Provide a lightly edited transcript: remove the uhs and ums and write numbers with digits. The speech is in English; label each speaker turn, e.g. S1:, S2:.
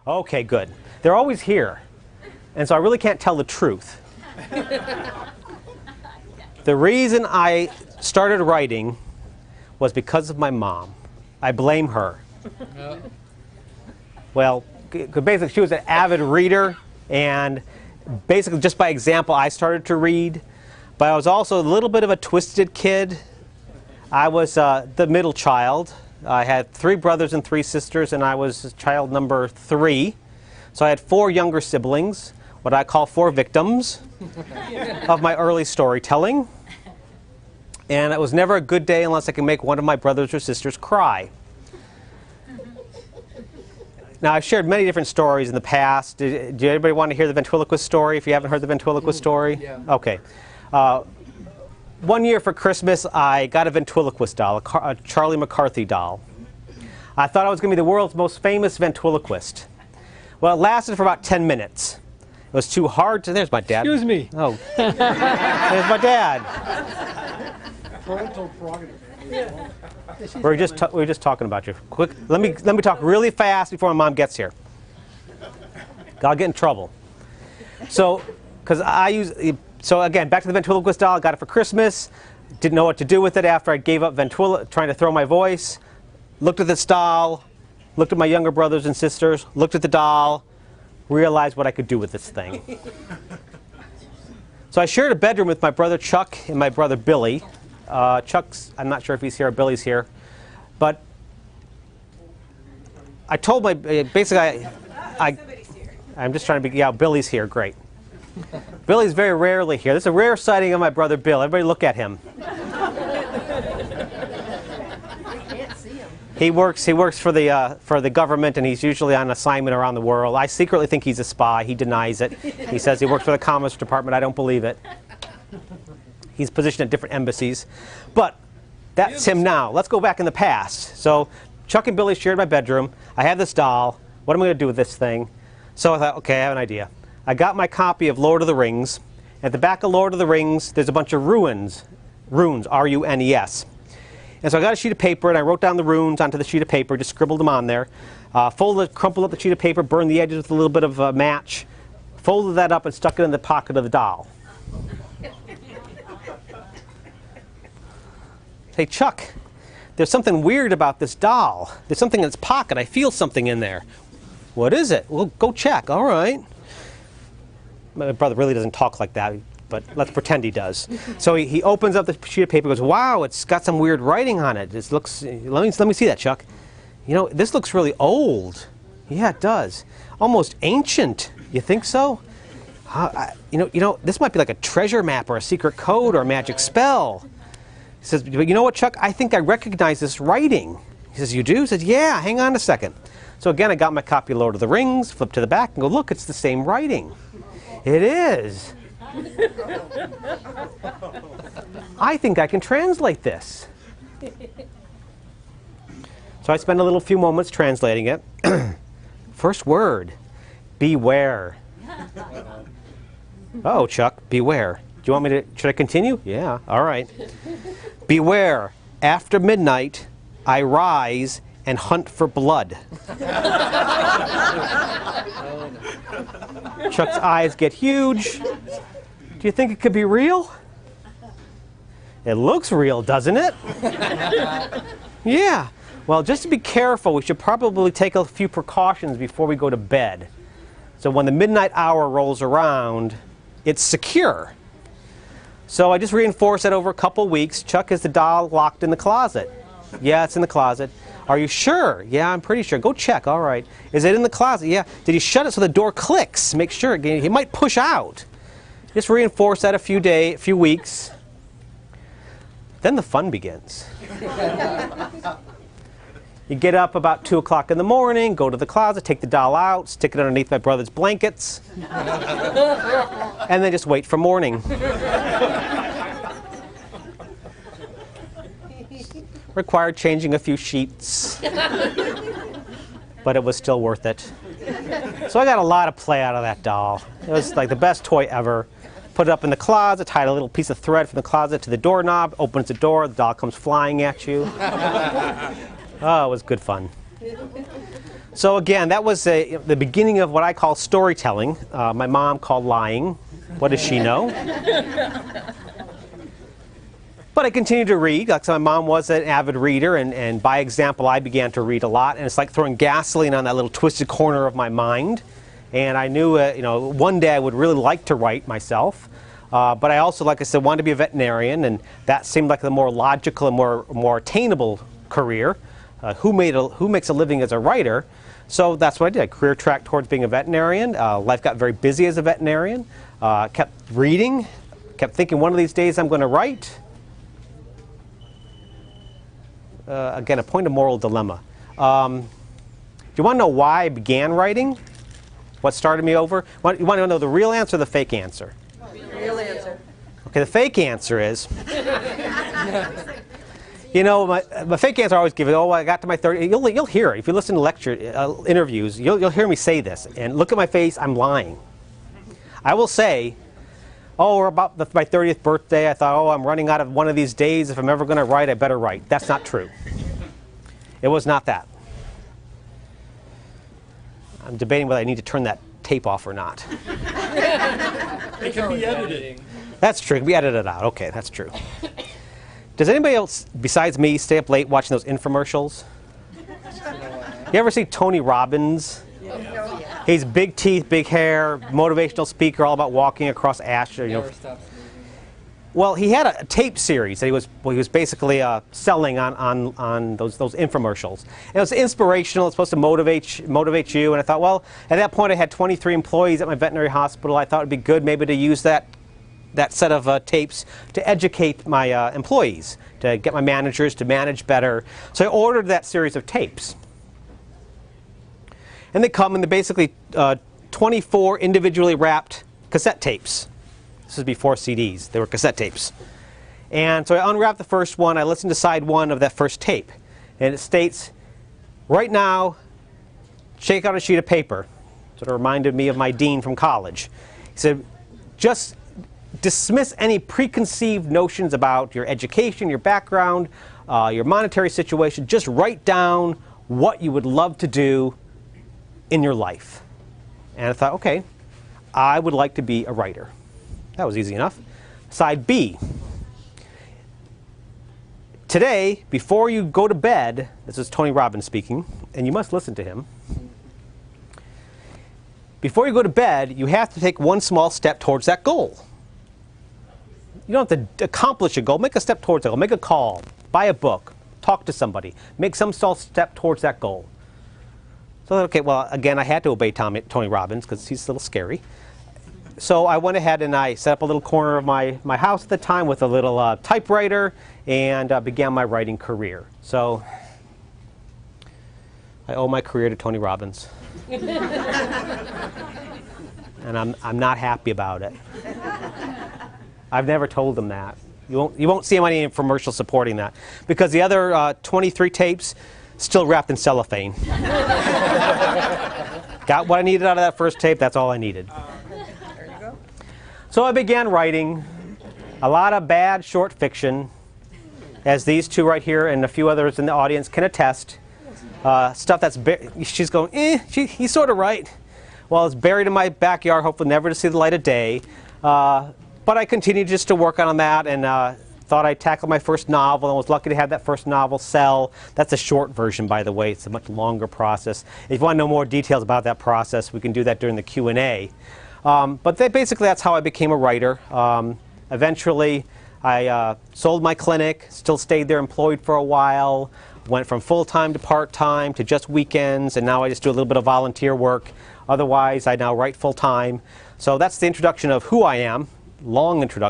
S1: Okay, good. They're always here, and so I really can't tell the truth. The reason I started writing was because of my mom. I blame her. Well, basically she was an avid reader, and basically just by example I started to read, but I was also a little bit of a twisted kid. I was the middle child. I had 3 brothers and 3 sisters, and I was child number 3. So I had 4 younger siblings, what I call 4 victims of my early storytelling. And it was never a good day unless I could make one of my brothers or sisters cry. Now, I've shared many different stories in the past. Do anybody want to hear the ventriloquist story if you haven't heard the ventriloquist story?
S2: Yeah.
S1: Okay. One year for Christmas, I got a ventriloquist doll, a Charlie McCarthy doll. I thought I was going to be the world's most famous ventriloquist. Well, it lasted for about 10 minutes. It was too hard to... There's my dad.
S2: Excuse me.
S1: Oh. There's my dad.
S2: Parental prerogative.
S1: We were just talking about you. Quick, let me talk really fast before my mom gets here. I'll get in trouble. So, so again, back to the ventriloquist doll. I got it for Christmas. Didn't know what to do with it after I gave up trying to throw my voice. Looked at this doll. Looked at my younger brothers and sisters. Looked at the doll. Realized what I could do with this thing. So I shared a bedroom with my brother Chuck and my brother Billy. Chuck's, I'm not sure if he's here or Billy's here, but I told basically I'm just trying to be, yeah, Billy's here, great. Billy's very rarely here. This is a rare sighting of my brother Bill. Everybody look at him. He works for the government, and he's usually on assignment around the world. I secretly think he's a spy. He denies it. He says he works for the Commerce Department. I don't believe it. He's positioned at different embassies. But that's him now. Let's go back in the past. So Chuck and Billy shared my bedroom. I have this doll. What am I going to do with this thing? So I thought, okay, I have an idea. I got my copy of Lord of the Rings. At the back of Lord of the Rings, there's a bunch of runes, R-U-N-E-S. And so I got a sheet of paper, and I wrote down the runes onto the sheet of paper, just scribbled them on there. Crumpled up the sheet of paper, burned the edges with a little bit of a match, folded that up and stuck it in the pocket of the doll. Hey, Chuck, there's something weird about this doll. There's something in its pocket. I feel something in there. What is it? Well, go check. All right. My brother really doesn't talk like that, but let's pretend he does. So he opens up the sheet of paper and goes, wow, it's got some weird writing on it. This looks, let me see that, Chuck. You know, this looks really old. Yeah, it does. Almost ancient. You think so? You know, this might be like a treasure map or a secret code or a magic spell. He says, but you know what, Chuck? I think I recognize this writing. He says, you do? He says, yeah, hang on a second. So again, I got my copy of Lord of the Rings, flip to the back, and go, look, it's the same writing. It is. I think I can translate this. So I spent a few moments translating it. First word, beware. Oh, Chuck, beware. Do you want me to, should I continue? Yeah, all right. Beware, after midnight, I rise and hunt for blood. Chuck's eyes get huge. Do you think it could be real? It looks real, doesn't it? Yeah. Well, just to be careful, we should probably take a few precautions before we go to bed. So when the midnight hour rolls around, it's secure. So I just reinforced that over a couple weeks. Chuck, is the doll locked in the closet? Yeah, it's in the closet. Are you sure? Yeah, I'm pretty sure. Go check. All right. Is it in the closet? Yeah. Did he shut it so the door clicks? Make sure. He might push out. Just reinforce that a few weeks. Then the fun begins. You get up about 2 o'clock in the morning, go to the closet, take the doll out, stick it underneath my brother's blankets, and then just wait for morning. Required changing a few sheets, but it was still worth it. So I got a lot of play out of that doll. It was like the best toy ever. Put it up in the closet, tied a little piece of thread from the closet to the doorknob, opens the door, the doll comes flying at you. Oh, it was good fun. So again, that was the beginning of what I call storytelling. My mom called lying. What does she know? But I continued to read. Like, so my mom was an avid reader, and by example, I began to read a lot. And it's like throwing gasoline on that little twisted corner of my mind. And I knew, one day I would really like to write myself. But I also, like I said, wanted to be a veterinarian, and that seemed like the more logical and more attainable career. Who makes a living as a writer? So that's what I did. I career tracked towards being a veterinarian. Life got very busy as a veterinarian. Kept reading, kept thinking one of these days I'm going to write. Again, a point of moral dilemma. Do you want to know why I began writing? What started me over? You want to know the real answer or the fake answer?
S2: Real answer.
S1: Okay, the fake answer is, my fake answer I always give it, I got to my 30, you'll hear it. If you listen to lecture interviews, you'll hear me say this. And look at my face, I'm lying. I will say, we're about my 30th birthday, I thought, I'm running out of one of these days. If I'm ever going to write, I better write. That's not true. It was not that. I'm debating whether I need to turn that tape off or not.
S3: It can be edited.
S1: That's true. It can be edited out. Okay, that's true. Does anybody else besides me stay up late watching those infomercials? You ever see Tony Robbins?
S2: Yeah.
S1: He's big teeth, big hair, motivational speaker, all about walking across ash.
S3: Never stops moving.
S1: Well, he had a tape series that he was basically selling on those infomercials. And it was inspirational. It's supposed to motivate you. And I thought, well, at that point I had 23 employees at my veterinary hospital. I thought it'd be good maybe to use that set of tapes to educate my employees, to get my managers to manage better. So I ordered that series of tapes. And they come in basically 24 individually wrapped cassette tapes. This is before CDs. They were cassette tapes. And so I unwrapped the first one. I listened to side one of that first tape. And it states, right now, shake out a sheet of paper. Sort of reminded me of my dean from college. He said, just dismiss any preconceived notions about your education, your background, your monetary situation. Just write down what you would love to do in your life. And I thought, okay, I would like to be a writer. That was easy enough. Side B. Today, before you go to bed, this is Tony Robbins speaking, and you must listen to him. Before you go to bed, you have to take one small step towards that goal. You don't have to accomplish a goal. Make a step towards that goal. Make a call. Buy a book. Talk to somebody. Make some small step towards that goal. So, okay, well, again, I had to obey Tony Robbins because he's a little scary. So I went ahead and I set up a little corner of my house at the time with a little typewriter and began my writing career. So I owe my career to Tony Robbins. And I'm not happy about it. I've never told him that. You won't see any infomercial supporting that. Because the other 23 tapes, still wrapped in cellophane. Got what I needed out of that first tape, that's all I needed. So I began writing a lot of bad short fiction, as these two right here and a few others in the audience can attest. Stuff that's, she's going, he's sort of right. Well, it's buried in my backyard, hopefully never to see the light of day. But I continued just to work on that and thought I'd tackle my first novel and was lucky to have that first novel sell. That's a short version, by the way. It's a much longer process. If you want to know more details about that process, we can do that during the Q&A. But basically, that's how I became a writer. Eventually, I sold my clinic, still stayed there employed for a while, went from full-time to part-time to just weekends, and now I just do a little bit of volunteer work. Otherwise, I now write full-time. So that's the introduction of who I am, long introduction.